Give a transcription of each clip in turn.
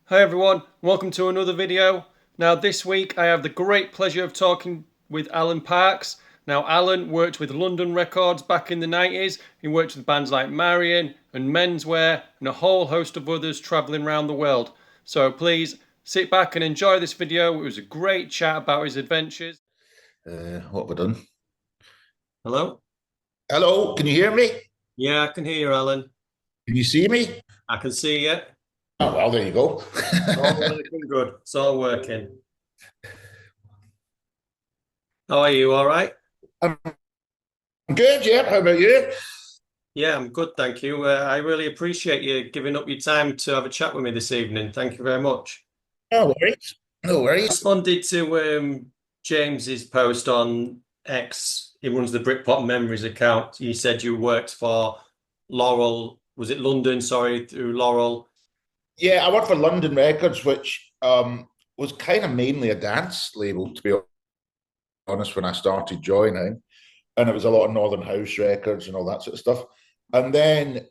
Hi everyone, welcome to another video. Now this week I have the great pleasure of talking with Alan Parks. Now Alan worked with London Records back in the 90s. He worked with bands like Marion and Menswear and a whole host of others travelling around the world. So please sit back and enjoy this video. It was a great chat about his adventures. What have we done? Hello? Hello, can you hear me? Yeah, I can hear you, Alan. Can you see me? I can see you. Oh, well, there you go. All working good. It's all working. How are you? All right? I'm good, yeah. How about you? Yeah, I'm good, thank you. I really appreciate you giving up your time to have a chat with me this evening. Thank you very much. No worries. No worries. Responded to James's post on X. He runs the Britpop Memories account. You said you worked for Laurel. Was it London? Sorry, through Laurel. Yeah, I worked for London Records, which was kind of mainly a dance label, to be honest, when I started joining. And it was a lot of Northern House records and all that sort of stuff. And then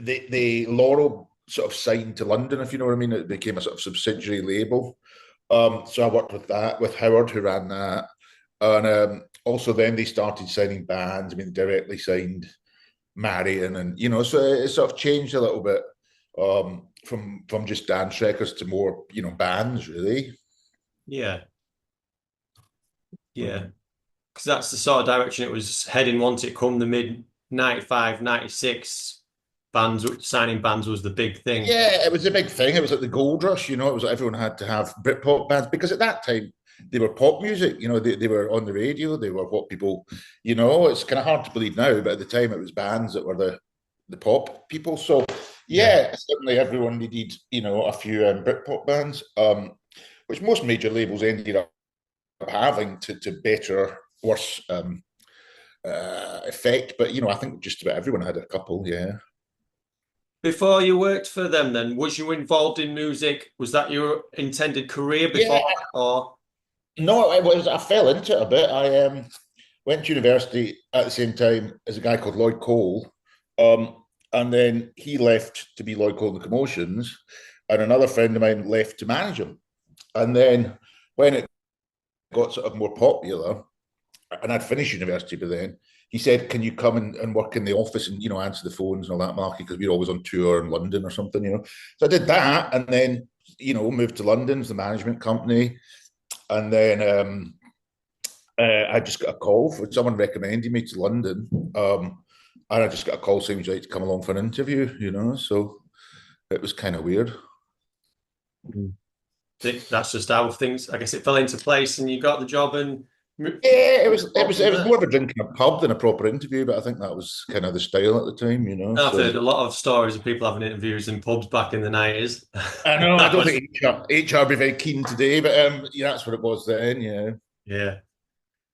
the Laurel sort of signed to London, if you know what I mean. It became a sort of subsidiary label. So I worked with that, with Howard, who ran that. And also then they started signing bands. I mean, they directly signed Marion, and so it sort of changed a little bit from just dance records to more, bands really. Yeah, yeah. Because that's the sort of direction it was heading once it come the mid 95, 96. Bands signing bands was the big thing. Yeah, it was a big thing. It was like the gold rush, It was like everyone had to have Britpop bands because at that time they were pop music. They were on the radio. They were what people, it's kind of hard to believe now, but at the time it was bands that were the pop people. So Yeah. yeah, certainly everyone needed, a few Britpop bands, which most major labels ended up having to better, worse effect. But I think just about everyone had a couple. Yeah. Before you worked for them, then, was you involved in music? Was that your intended career Yeah, before, or no, it was. I fell into it a bit. I went to university at the same time as a guy called Lloyd Cole, and then he left to be Lloyd Cole in the Commotions, and another friend of mine left to manage him. And then when it got sort of more popular, and I'd finished university by then, he said, "Can you come and work in the office and answer the phones and all that, Marky? Because we were always on tour in London or something." So I did that, and then moved to London as the management company, and then I just got a call for someone recommending me to London, and I just got a call saying, "Would you like to come along for an interview?" So it was kind of weird. mm, that's just how things, I guess it fell into place and you got the job and Yeah, it was it on was from it was there. more of a drink in a pub than a proper interview, but I think that was kind of the style at the time. I've So heard a lot of stories of people having interviews in pubs back in the 90s. I know I That don't was, think HR would be very keen today, but yeah, that's what it was then. Yeah.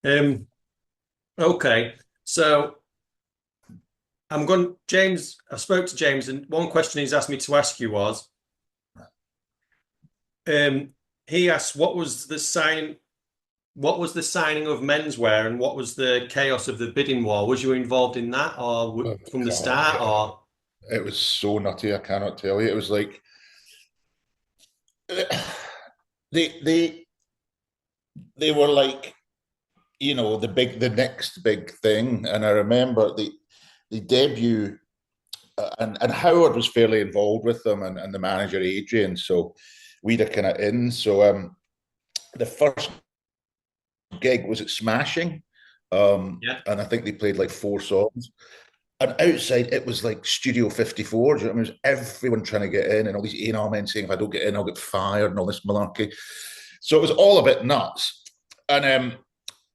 yeah. Okay. So James, I spoke to James, and one question he's asked me to ask you was, um, he asked, what was the signing of menswear and what was the chaos of the bidding war? Was you involved in that or Oh from the God, start or? it was so nutty. I cannot tell you. It was like they they they were like the next big thing. And I remember the debut, and Howard was fairly involved with them, and the manager Adrian. So we'd are kind of in. So the first gig was at Smashing, Yeah. and I think they played like four songs. And outside, it was like Studio 54. Do you know what I mean? It was everyone trying to get in, and all these A&R men saying, if I don't get in, I'll get fired, and all this malarkey. So it was all a bit nuts. And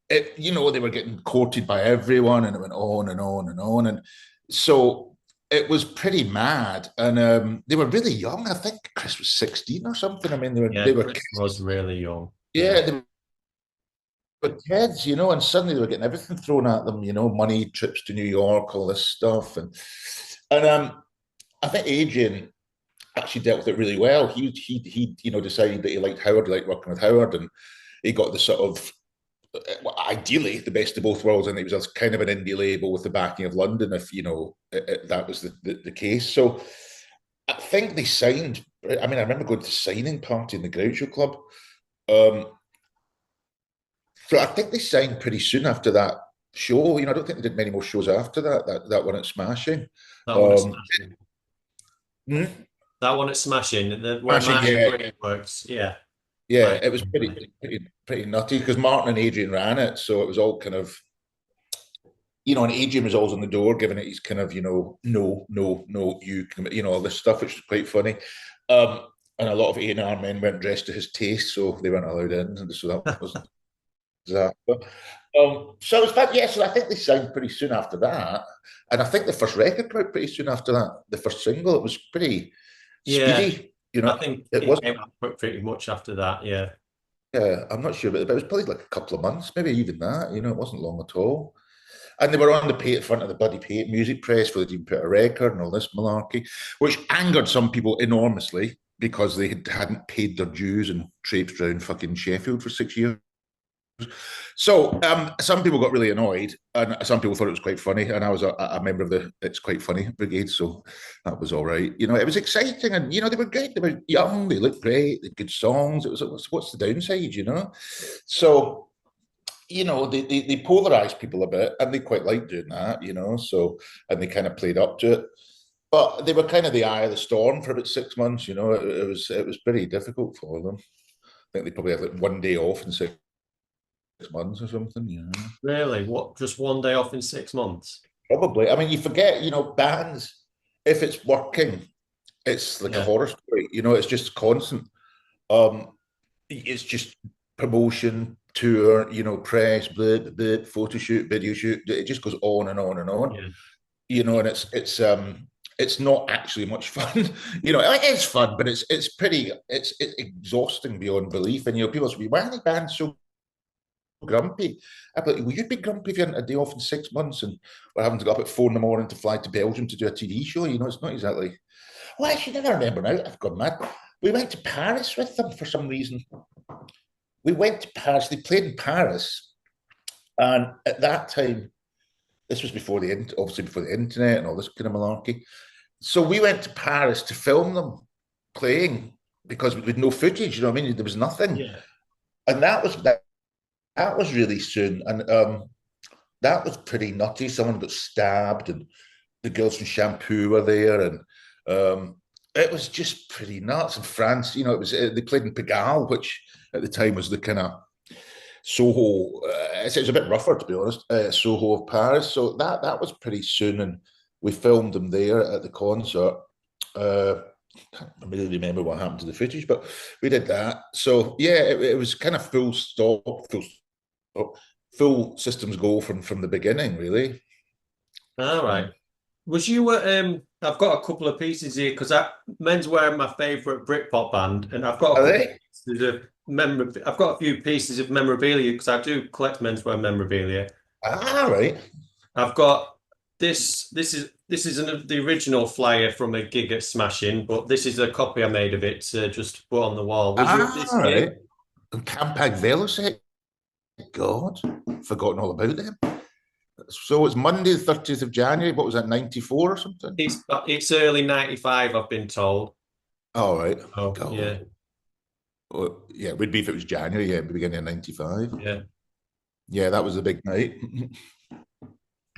they were getting courted by everyone, and it went on and on and on. And so it was pretty mad. And they were really young. I think Chris was 16 or something. I mean, they were Yeah, they were Chris was really young. Yeah. yeah, they were kids, and suddenly they were getting everything thrown at them, money, trips to New York, all this stuff. And I think Adrian actually dealt with it really well. He decided that he liked Howard, he liked working with Howard, and he got the sort of ideally the best of both worlds, and it was a kind of an indie label with the backing of London, if that was the case. So I think they signed. I mean, I remember going to the signing party in the Groucho Club. Um, so I think they signed pretty soon after that show. I don't think they did many more shows after that. That one at Smashing. That one at Um, Smashing. hmm? That one at Smashing, where Smashing, Martin yeah, Green works. Yeah. yeah. Right. It was pretty nutty because Martin and Adrian ran it, so it was all kind of and Adrian was always on the door giving it his kind of, no, no, no, you can, all this stuff, which was quite funny. And a lot of A&R men weren't dressed to his taste, so they weren't allowed in. And so that was that. So it was fun, yeah. So I think they signed pretty soon after that. And I think the first record came out pretty soon after that. The first single, it was pretty Yeah. speedy, I think It it was, came out pretty much after that. Yeah. yeah, I'm not sure, but it was probably like a couple of months, maybe even that, it wasn't long at all. And they were on the front of the bloody music press for they didn't put a record and all this malarkey, which angered some people enormously because they hadn't paid their dues and traipsed around fucking Sheffield for 6 years. So some people got really annoyed, and some people thought it was quite funny. And I was a member of the "It's Quite Funny" brigade, so that was all right. It was exciting, and they were great. They were young, they looked great, they had good songs. It was what's the downside. So they polarized people a bit, and they quite liked doing that. So, and they kind of played up to it. But they were kind of the eye of the storm for about 6 months. It was pretty difficult for them. I think they probably had like one day off in 6 months or something. Really? What? Just one day off in 6 months? Probably. I mean, you forget, bands, if it's working, it's like a Yeah. horror story. It's just constant. Um, it's just promotion, tour, press, photo shoot, video shoot. It just goes on and on and on. Yeah. And it's not actually much fun. It is fun, but it's exhausting beyond belief. And people say, why are the bands so grumpy? I'm like, well, you'd be grumpy if you hadn't a day off in 6 months and we're having to go up at 4 in the morning to fly to Belgium to do a TV show. It's not exactly. Well, actually, never remember now. I've gone mad. We went to Paris with them for some reason. We went to Paris. They played in Paris, and at that time, this was obviously before the internet and all this kind of malarkey. So we went to Paris to film them playing because we had no footage. You know what I mean? There was nothing, Yeah. and that was really soon, and that was pretty nutty. Someone got stabbed, and the girls from Shampoo were there, and it was just pretty nuts. In France, it was they played in Pigalle, which at the time was the kind of Soho. It was a bit rougher, to be honest. Soho of Paris, so that was pretty soon, and we filmed them there at the concert. Can't really remember what happened to the footage, but we did that. So yeah, it was kind of full systems go from the beginning, really. All right. Was you I've got a couple of pieces here because Menswear are my favorite Britpop band, and I've got a Are couple of they? pieces of I've got a few pieces of memorabilia because I do collect Menswear memorabilia. Ah, right. I've got this is the original flyer from a gig at Smashing, but this is a copy I made of it to just put on the wall. Was you at Ah, this right. gig? And Campag Velocet. God, forgotten all about them. So it's Monday, the 30th of January. What was that, 94 or something? It's early '95, I've been told. All right. Oh, God. yeah, Well, yeah, it would be if it was January, yeah, beginning of 95. yeah. Yeah, that was a big night.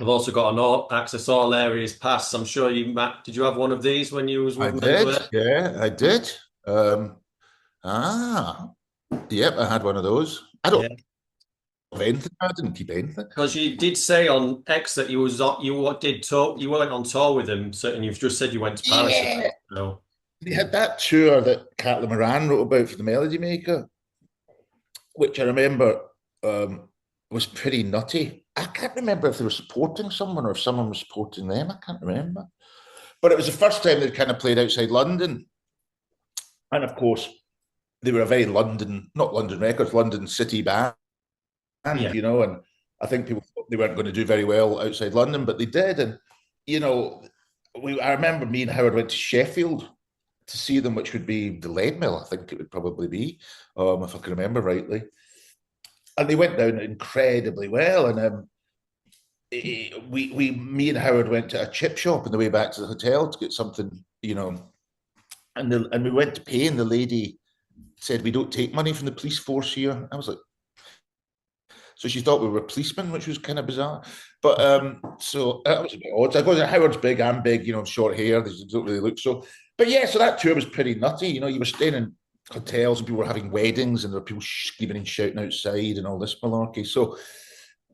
I've also got an all access all areas pass. I'm sure Matt, did you have one of these when you was I with did. Menswear? Yeah, I did. Um, ah, yep, I had one of those. I don't Yeah. have anything. I didn't keep anything. Because you did say on X that you went on tour with them, so and you've just said you went to Paris with them. Yeah, So they had that tour that Catelyn Moran wrote about for the Melody Maker, which I remember was pretty nutty. I can't remember if they were supporting someone or if someone was supporting them. I can't remember. But it was the first time they'd kind of played outside London. And of course, they were a very not London Records, London City band, yeah, and I think people thought they weren't going to do very well outside London, but they did. And, you know, I remember me and Howard went to Sheffield to see them, which would be the Lead Mill, I think it would probably be, if I can remember rightly. And they went down incredibly well. And me and Howard went to a chip shop on the way back to the hotel to get something, and we went to pay, and the lady said, "We don't take money from the police force here." I was like, so she thought we were policemen, which was kind of bizarre. But so that was a bit odd. I go, Howard's big, I'm big, short hair. They don't really look so. But yeah, so that tour was pretty nutty. You were staying in hotels and people were having weddings and there were people screaming and shouting outside and all this malarkey. So,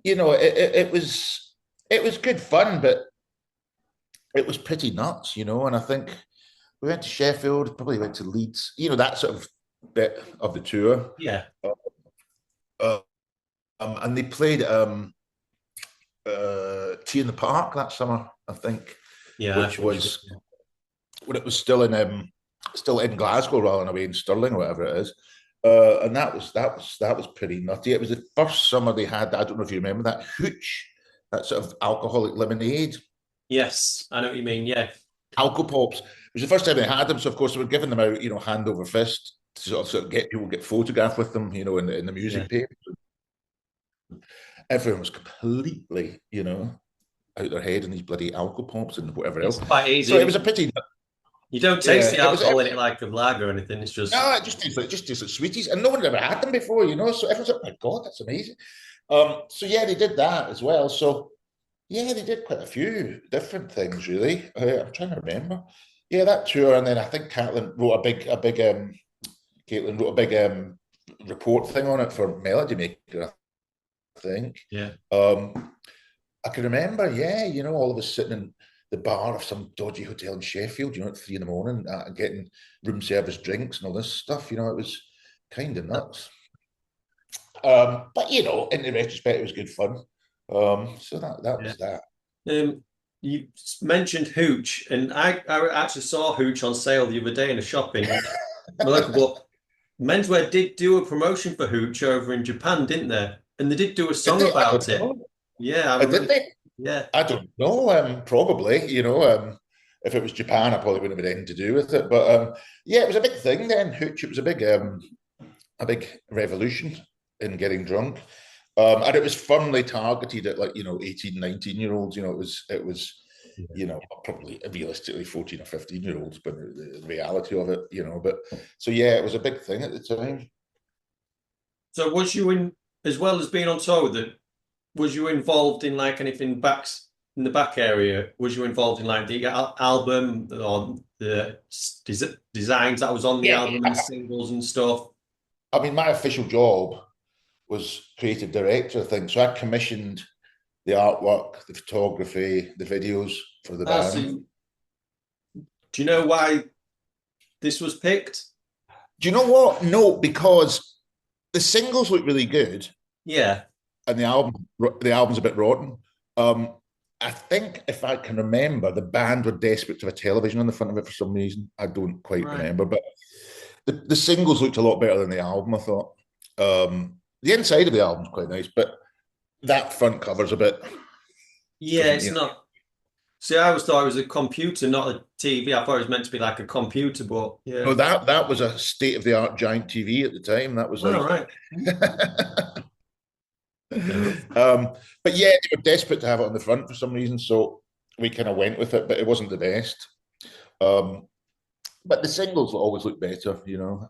it was good fun, but it was pretty nuts, and I think we went to Sheffield, probably went to Leeds, that sort of bit of the tour. Yeah. Uh, and they played Tea in the Park that summer, I think, Yeah. which was when it was still in Glasgow rather than away in Stirling or whatever it is. And that was pretty nutty. It was the first summer they had. I don't know if you remember that hooch, that sort of alcoholic lemonade. Yes, I know what you mean. Yeah. Alcopops. It was the first time they had them, so of course they were giving them out, hand over fist to sort of get people get photographed with them, in the music papers. Everyone was completely, out their head in these bloody Alcopops and whatever else. It's quite easy. So it was a pity. You don't taste the alcohol in it like a lager or anything. It's just no, it just tastes like sweeties, and no one had ever had them before, So everyone's like, "Oh my God, that's amazing." So yeah, they did that as well. So yeah, they did quite a few different things, really. I'm trying to remember. Yeah, that tour, and then I think Caitlin wrote a big report thing on it for Melody Maker, I think. Yeah. I can remember, all of us sitting in the bar of some dodgy hotel in Sheffield, at 3 a.m, getting room service drinks and all this stuff. It was kind of nuts. But in the retrospect, it was good fun. So that was that. You mentioned Hooch, and I actually saw Hooch on sale the other day in a shopping. My local book. Menswear did do a promotion for Hooch over in Japan, didn't they? And they did do a song about it. Yeah, did they? Yeah, I don't know. Probably, if it was Japan, I probably wouldn't have had anything to do with it. But yeah, it was a big thing then. Hooch, it was a big revolution in getting drunk, and it was firmly targeted at 18, 19-year-olds. It was probably realistically 14 or 15-year-olds, but the reality of it, But so yeah, it was a big thing at the time. So was you in, as well as being on tour with it, was you involved in anything in the back area? Was you involved in the album or the designs that was on the album and the singles and stuff? I mean, my official job was creative director, I think. So I commissioned the artwork, the photography, the videos for the band. So, do you know why this was picked? Do you know what? No, because the singles look really good. Yeah. And the album's a bit rotten. I think, if I can remember, the band were desperate to have a television on the front of it for some reason. I don't quite remember, but the singles looked a lot better than the album, I thought. The inside of the album's quite nice, but that front cover's a bit. Yeah, it's not. See, I always thought it was a computer, not a TV. I thought it was meant to be like a computer, but yeah. No, that was a state-of-the-art giant TV at the time. That was right. But yeah, they were desperate to have it on the front for some reason, so we kind of went with it, but it wasn't the best. But the singles always look better,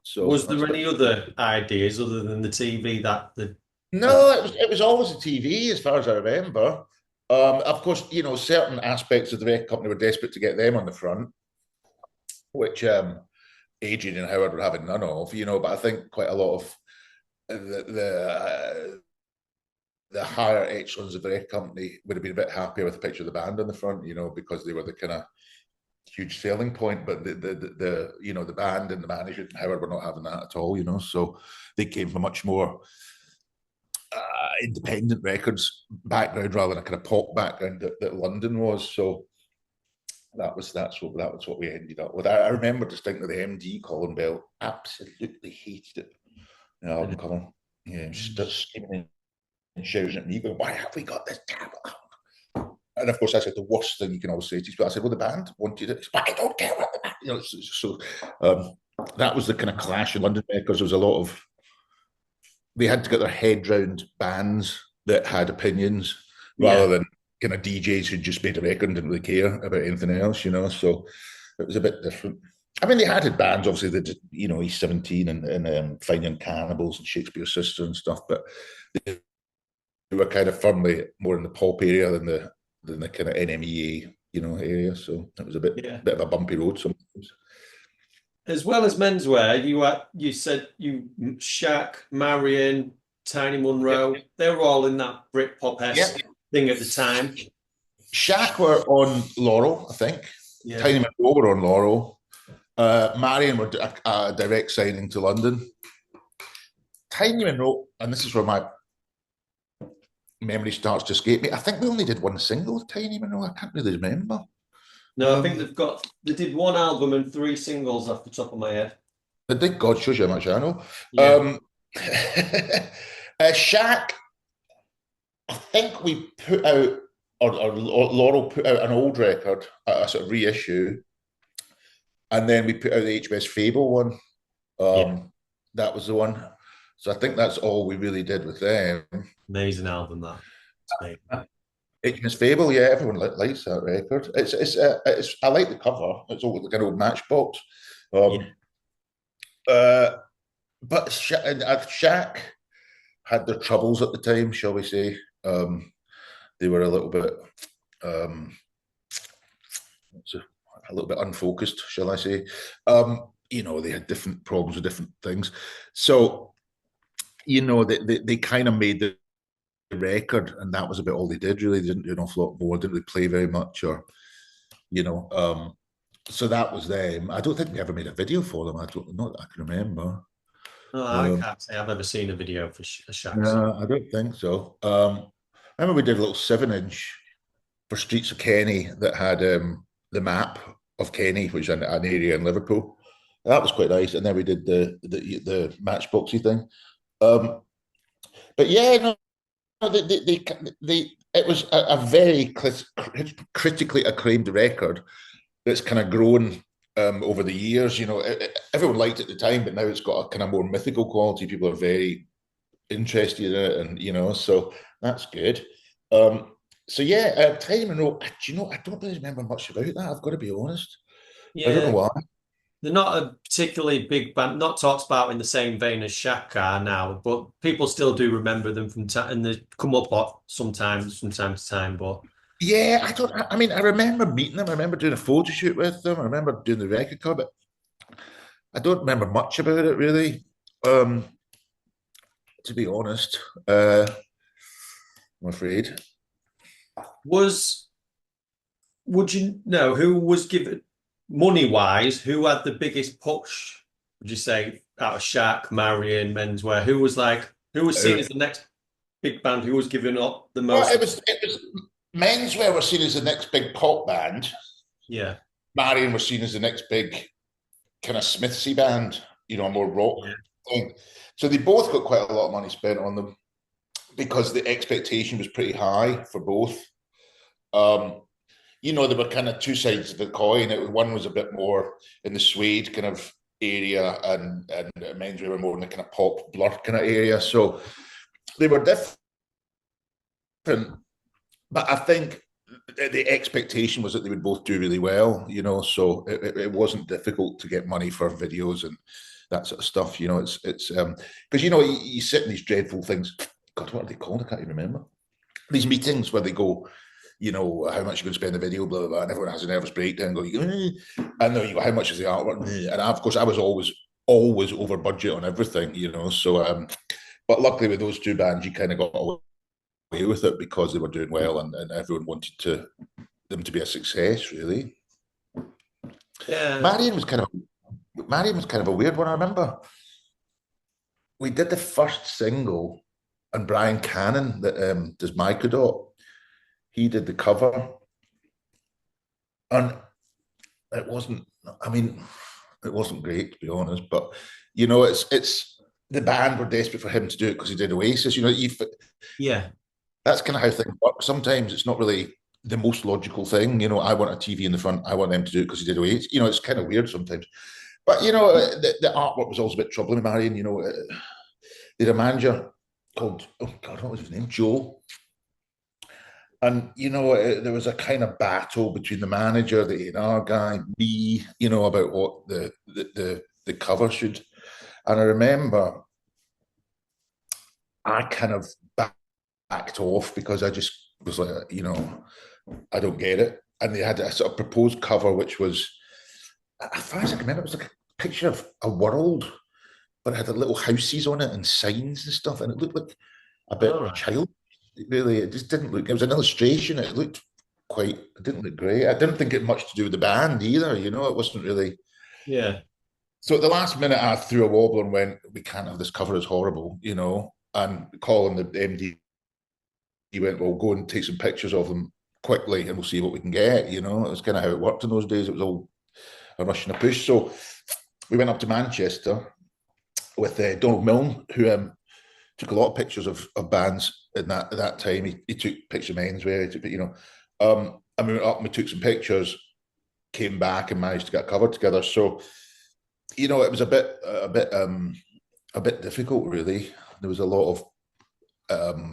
So was there any other ideas other than the TV that the? No, it was always the TV, as far as I remember. Of course, certain aspects of the record company were desperate to get them on the front, which Adrian and Howard were having none of, but I think quite a lot of the higher echelons of the record company would have been a bit happier with a picture of the band on the front, because they were the kind of huge selling point. But the band and the management and Howard were not having that at all, So they came from much more independent records background rather than a kind of pop background that London was. So that's what we ended up with. I remember distinctly the MD, Colin Bell, absolutely hated it. The album cover. Yeah, just screaming and shouting at me, going, "Why have we got this terrible album?" And of course, I said the worst thing you can always say to people. I said, "Well, the band wanted it, but I don't care what the band." So that was the kind of clash in London because there was a lot of. They had to get their head round bands that had opinions rather than kind of DJs who just made a record and didn't really care about anything else, So it was a bit different. I mean, they had bands, obviously, they did, East 17 and Finding Cannibals and Shakespeare's Sister and stuff, but they were kind of firmly more in the pop area than the kind of NMEA, area. So it was a Yeah. bit of a bumpy road sometimes. As well as menswear, you said you Shaq, Marion, Tiny Yep. Monroe, they were all in that Yep. Britpop-esque thing at the time. Shaq were on Laurel, I think. Yeah. Tiny McGraw were on Laurel. Marion were a direct signing to London. Tiny Monroe, and this is where my memory starts to escape me. I think we only did one single with Tiny Monroe. I can't really remember. No, I think they did one album and three singles off the top of my head. I think God shows you how much I know. Yeah. Shaq, I think we put out, or Laurel put out an old record, a sort of reissue, and then we put out the HMS Fable one. Yeah. That was the one. So I think that's all we really did with them. Amazing album that. It's amazing. HMS Fable, yeah, everyone likes that record. It's I like the cover. It's all like an old Matchbox. Yeah. Um, but Shaq had their troubles at the time, shall we say? They were a little bit, um, a little bit unfocused, shall I say? They had different problems with different things. So, they kind of made the record, and that was about all they did. Really, they didn't do an awful lot more. Didn't really play very much, or you know. So that was them. I don't think we ever made a video for them. I don't, not that I can remember. No, I Um, can't say I've ever seen a video for Shaq's. no, I don't think so. I remember we did a little 7-inch for Streets of Kenny that had the map of Kenny, which is an area in Liverpool. That was quite nice. And then we did the matchboxy thing. Um, but yeah, no, it was a very critically acclaimed record that's kind of grown over the years. Everyone liked it at the time, but now it's got a kind of more mythical quality. People are very interested in it, and so that's good. So yeah, Tiny Monroe. Do you know? I don't really remember much about that. I've got to be honest. I don't know Yeah, why. they're not a particularly big band, not talked about in the same vein as Shaq are now, but people still do remember them from time, and they come up sometimes, from time to time. But Yeah, I don't. I mean, I remember meeting them. I remember doing a photo shoot with them. I remember doing the record cover, but I don't remember much about it really. Um, to be honest, I'm afraid. was would you know who was given money wise? Who had the biggest push? Would you say out of Shaq, Marion, Menswear? Who was seen Uh, as the next big band? Who was given up the well, most? it was Menswear were seen as the next big pop band. Yeah, Marion was seen as the next big kind of Smithsy band, more rock yeah, thing. So they both got quite a lot of money spent on them because the expectation was pretty high for both. Um, there were kind of two sides of the coin. One was a bit more in the suede kind of area, and Menswear were more in the kind of pop blur kind of area. So they were different, but I think the expectation was that they would both do really well, so it wasn't difficult to get money for videos and that sort of stuff. It's because you sit in these dreadful things. God, what are they called? I can't even remember. These meetings where they go, how much you going to spend the video, blah, blah, blah, and everyone has a nervous breakdown, going, and then you go, how much is the artwork? And of course, I was always over budget on everything, so, but luckily with those two bands, you kind of got away with it because they were doing well, and everyone wanted them to be a success, really. yeah. Marion was kind of a weird one. I remember we did the first single, and Brian Cannon that does Microdot, he did the cover, and it wasn't. I mean, it wasn't great to be honest, but it's the band were desperate for him to do it because he did Oasis. Yeah. That's kind of how things work. Sometimes it's not really the most logical thing. I want a TV in the front. I want them to do it because he did Oasis. It's kind of weird sometimes. But the artwork was always a bit troubling with Marion. They had a manager called, oh God, what was his name? Joe. And there was a kind of battle between the manager, the A&R guy, me, about what the cover should. And I remember I kind of backed off because I just was like, I don't get it. And they had a sort of proposed cover, which was, as far as I can remember, it was like a picture of a world, but it had little houses on it and signs and stuff, and it looked like a All bit right. child. Really, it just didn't look. It was an illustration. It looked quite. It didn't look great. I didn't think it had much to do with the band either. It wasn't really. Yeah. So at the last minute, I threw a wobble and went, "We can't have this cover. It's horrible," And calling the MD, he went, "Well, go and take some pictures of them quickly, and we'll see what we can get." It was kind of how it worked in those days. It was all a rush and a push. So we went up to Manchester with Donald Milne, who took a lot of pictures of bands in that time. He took pictures of Menswear. He took, and we went up and we took some pictures, came back and managed to get a cover together. So, it was a bit difficult, really. There was um,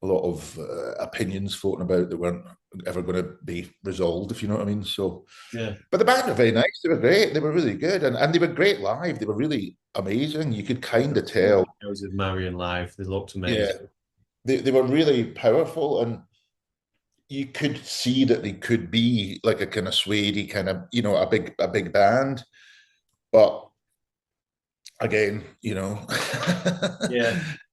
a lot of opinions floating about that weren't ever going to be resolved, if you know what I mean. So, Yeah. but the band were very nice. They were great. They were really good, and they were great live. They were really amazing. You could kind of tell. Shows of Marion live. They looked Yeah, amazing. they were really powerful, and you could see that they could be like a kind of Swady kind of, a big band. But again, Yeah.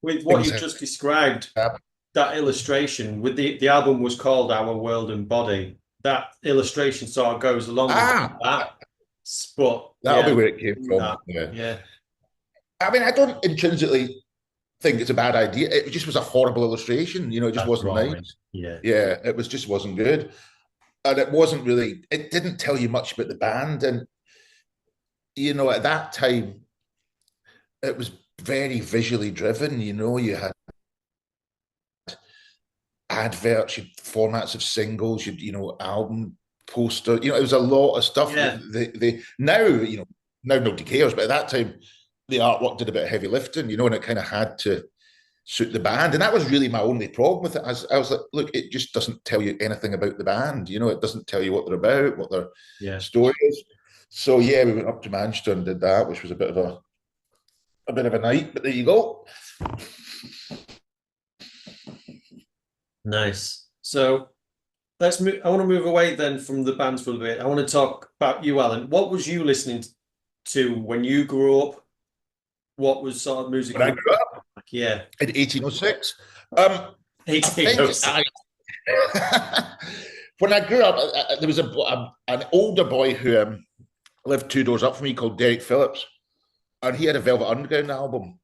With what things you've just described, happen. that illustration with the album was called Our World and Body. That illustration sort of goes along with Ah, that. But that'll be yeah, where it came from. that, Yeah. yeah, I mean, I don't intrinsically think it's a bad idea. It just was a horrible illustration. It just that wasn't drawing. nice. Yeah, Yeah, it was just wasn't good. And it didn't tell you much about the band. And, at that time, it was very visually driven. You had adverts, you had formats of singles, album poster. It was a lot of stuff. yeah, They now, now nobody cares, but at that time, the artwork did a bit of heavy lifting, and it kind of had to suit the band. And that was really my only problem with it. I was like, look, it just doesn't tell you anything about the band. It doesn't tell you what they're about, what their yeah. story is. So yeah, we went up to Manchester and did that, which was a bit of a night. But there you go. Nice. So let's move. I want to move away then from the bands for a bit. I want to talk about you, Alan. What was you listening to when you grew up? What was sort of music When I you grew up like? Yeah, in 1806, I think 1806. when I grew up, there was an older boy who lived two doors up from me called Derek Phillips, and he had a Velvet Underground album.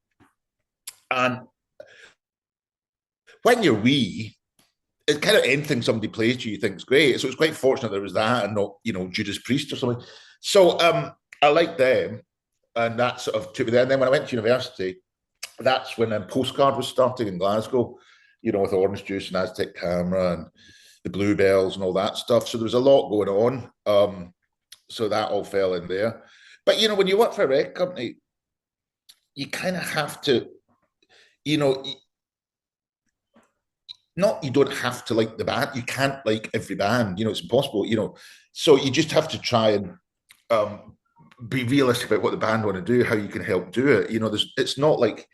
And when you're wee, it's kind of anything somebody plays to you thinks great. So it's quite fortunate there was that and not, Judas Priest or something. So I liked them, and that sort of took me there. And then when I went to university, that's when Postcard was starting in Glasgow, with Orange Juice and Aztec Camera and the Bluebells and all that stuff. So there was a lot going on. So that all fell in there. But when you work for a record company, you kind of have to, you know, not you don't have to like the band. You can't like every band. It's impossible. So you just have to try and be realistic about what the band want to do, how you can help do it. It's not like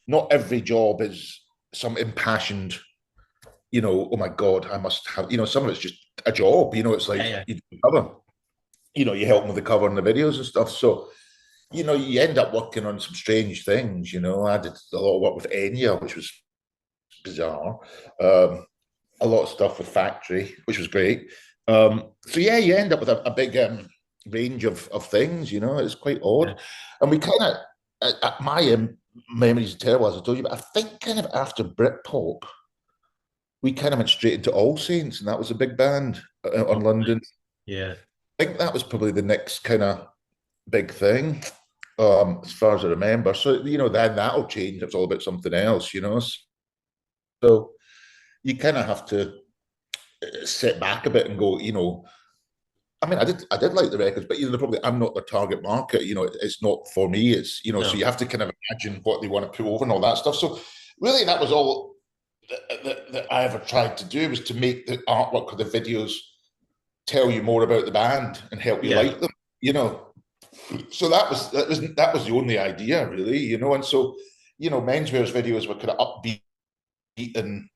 not every job is some impassioned. Oh my God, I must have. Some of it's just a job. It's like Yeah, you cover. You help them with the cover and the videos and stuff. So you end up working on some strange things. I did a lot of work with Enya, which was bizarre. A lot of stuff with Factory, which was great. So yeah, you end up with a big range of things. It's quite odd, yeah. and we kind of my memories are terrible as I told you, but I think kind of after Britpop, we kind of went straight into All Saints, and that was a big band on London. Yeah. I think that was probably the next kind of big thing, as far as I remember. So then that'll change. It's all about something else. So you kind of have to sit back a bit and go. I mean, I did like the records, but probably I'm not the target market. It's not for me. It's so No. you have to kind of imagine what they want to put over and all that stuff. So really, that was all that I ever tried to do was to make the artwork or the videos tell you more about the band and help you Yeah. like them, you know. So that was the only idea, really, you know. And so, Menswear's videos were kind of upbeat and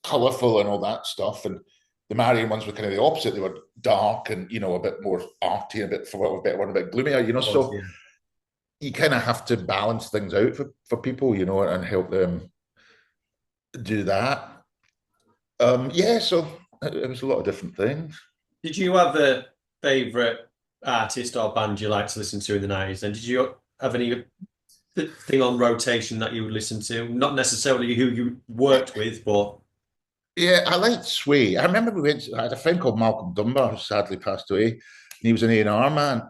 colourful and all that stuff, and the Marion ones were kind of the opposite. They were dark and a bit more arty, a bit, for what a better one, a bit gloomier, you know. Of course, So yeah. you kind of have to balance things out for people, and help them do that. Yeah, so it was a lot of different things. Did you have a favorite artist or band you like to listen to in the 90s? And did you have any thing on rotation that you would listen to? Not necessarily who you worked with, but Yeah, I liked Sway. I remember I had a friend called Malcolm Dunbar who sadly passed away, and he was an A&R man.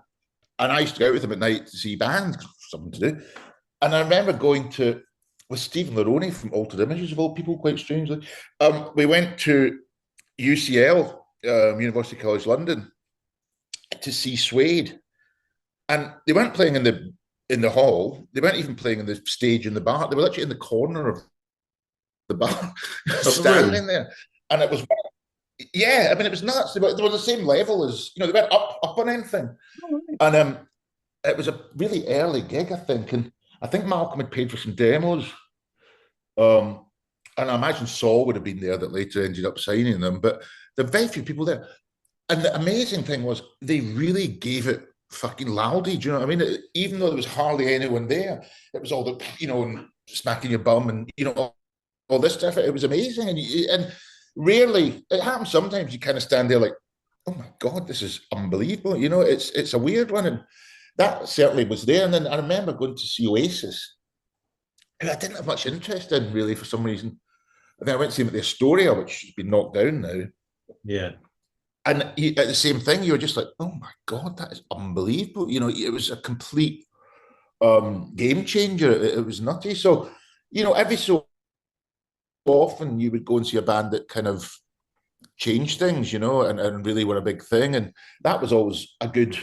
And I used to go out with him at night to see bands, something to do. And I remember going with Stephen Laroni from Altered Images, of all people, quite strangely. We went to UCL, University College London, to see Suede. And they weren't playing in the hall. They weren't even playing in the stage in the bar. They were literally in the corner of the bar, of the standing room. there. And it was, yeah, I mean, it was nuts. They were the same level as, they weren't up on anything. And it was a really early gig, I think. And I think Malcolm had paid for some demos. Um, and I imagine Saul would have been there that later ended up signing them. But there were very few people there. And the amazing thing was they really gave it fucking loudy. Do you know what I mean? Even though there was hardly anyone there, it was all the, smacking your bum and, all this stuff. It was amazing. And rarely, it happens sometimes you kind of stand there like, oh my God, this is unbelievable. It's a weird one. And that certainly was there. And then I remember going to see Oasis, who I didn't have much interest in really for some reason. And then I went to see them at the Astoria, which has been knocked down now. Yeah. And at the same thing, you were just like, oh my God, that is unbelievable. It was a complete game changer. It was nutty. So, every so often you would go and see a band that kind of changed things, and really were a big thing. And that was always a good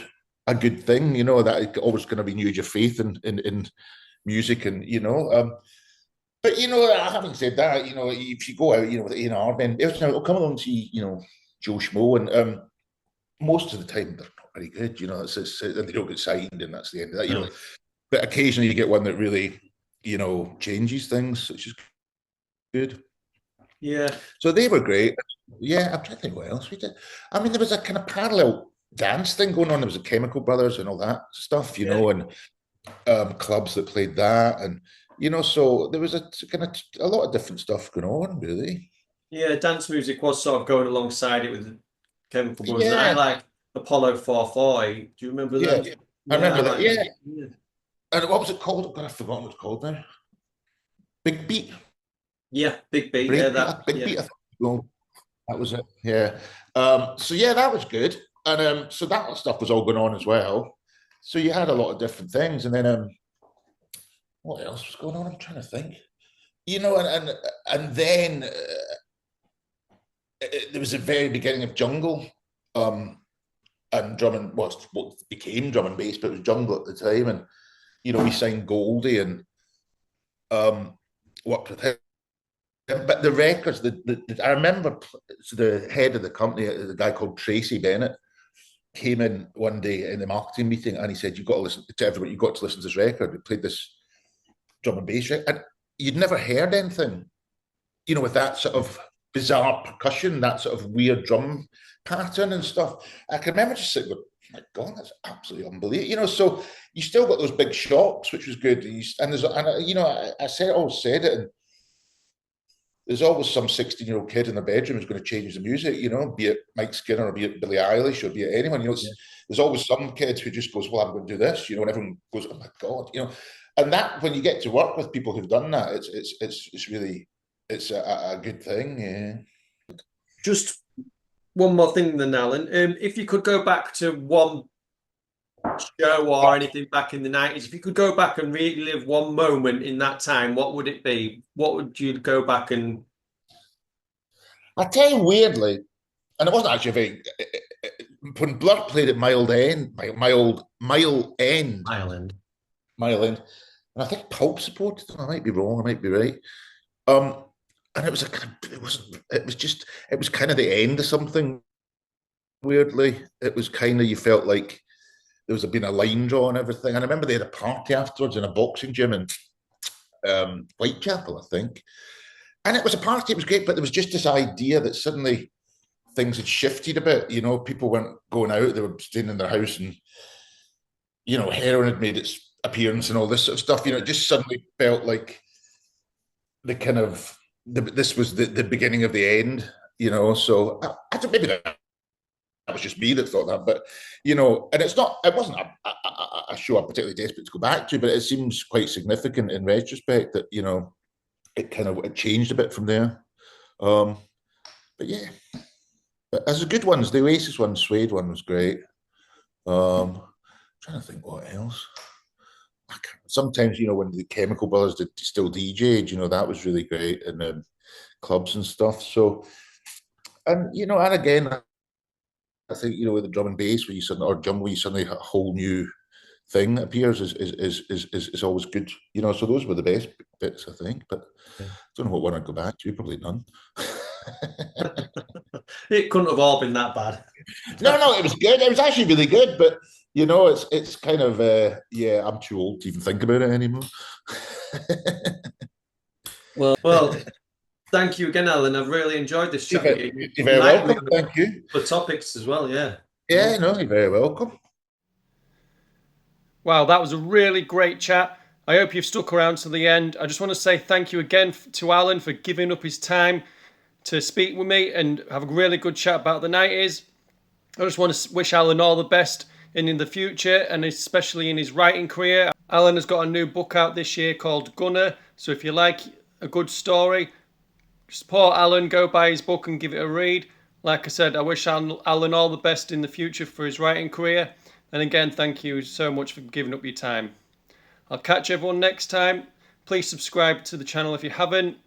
thing, that it always kind of renewed your faith in music and, but having said that, if you go out, with A&R, then they'll come along and see, Joe Schmo, and most of the time they're not very good, they don't get signed, and that's the end of that, No. But occasionally you get one that really, changes things, which is good. Yeah. So they were great. Yeah, I'm trying to think what else we did. I mean, there was a kind of parallel dance thing going on. There was the Chemical Brothers and all that stuff, Yeah. and clubs that played that, and so there was a kind of a lot of different stuff going on, really. Yeah, dance music was sort of going alongside it with Chemical Brothers. And I Yeah, like Apollo 440. Do you remember yeah, them? I Yeah, I remember that. like Yeah, them. Yeah. and what was it called? God, I've forgotten what it's called now. Big Beat, Yeah, Big B. Yeah, Breakbeat, that. Big Yeah. Beat. I think. Well, that was it. Yeah. So yeah, that was good, and so that stuff was all going on as well. So you had a lot of different things, and then what else was going on? I'm trying to think. And then there was the very beginning of Jungle, um, and drum and what became drum and bass, but it was Jungle at the time, and we signed Goldie and worked with him. But the records, I remember the head of the company, the guy called Tracy Bennett, came in one day in the marketing meeting and he said, "You've got to listen to everybody. You've got to listen to this record." We played this drum and bass record, and you'd never heard anything, with that sort of bizarre percussion, that sort of weird drum pattern and stuff. I can remember just sitting, oh my God, that's absolutely unbelievable. So you still got those big shocks, which was good. And there's, and I always said it, and there's always some 16-year-old kid in the bedroom who's going to change the music, be it Mike Skinner or be it Billie Eilish or be it anyone. Yeah. There's always some kid who just goes, "Well, I'm going to do this," and everyone goes, "Oh my God," And that when you get to work with people who've done that, it's really a good thing. Yeah. Just one more thing then, Alan. If you could go back to one show or anything back in the 90s, if you could go back and relive one moment in that time, what would it be? What would you go back and I tell you, weirdly, and it wasn't actually a very when Blur played at my old Mile End, Ireland? Mile End, and I think Pulp supported them. I might be wrong. I might be right. Um, and it was it was kind of the end of something. Weirdly, it was kind of, you felt like there was been a line drawn and everything. And I remember they had a party afterwards in a boxing gym in Whitechapel, I think. And it was a party, it was great, but there was just this idea that suddenly things had shifted a bit. You know, people weren't going out, they were staying in their house, and, you know, heroin had made its appearance and all this sort of stuff. You know, it just suddenly felt like the kind of, this was the beginning of the end, you know. So I don't, maybe that was just me that thought that, but, you know, and it wasn't a show I'm particularly desperate to go back to, but it seems quite significant in retrospect that, you know, it changed a bit from there. Um, but yeah, but as the good ones, the Oasis one, Suede one was great. Trying to think what else. Sometimes, you know, when the Chemical Brothers did still DJ'd, you know, that was really great, and clubs and stuff. So, and, you know, and again, I think, you know, with the drum and bass, where you suddenly, or drum, where you suddenly a whole new thing appears, is always good. You know, so those were the best bits, I think. But I don't know what one I'd go back to. Probably none. It couldn't have all been that bad. No, it was good. It was actually really good, but, you know, it's kind of yeah, I'm too old to even think about it anymore. Well, thank you again, Alan. I've really enjoyed this chat. You're very welcome. Thank you. For topics as well, yeah. Yeah, no, you're very welcome. Wow, that was a really great chat. I hope you've stuck around to the end. I just want to say thank you again to Alan for giving up his time to speak with me and have a really good chat about the 90s. I just want to wish Alan all the best in the future, and especially in his writing career. Alan has got a new book out this year called Gunner, so if you like a good story, support Alan, go buy his book and give it a read. Like I said, I wish Alan all the best in the future for his writing career. And again, thank you so much for giving up your time. I'll catch everyone next time. Please subscribe to the channel if you haven't.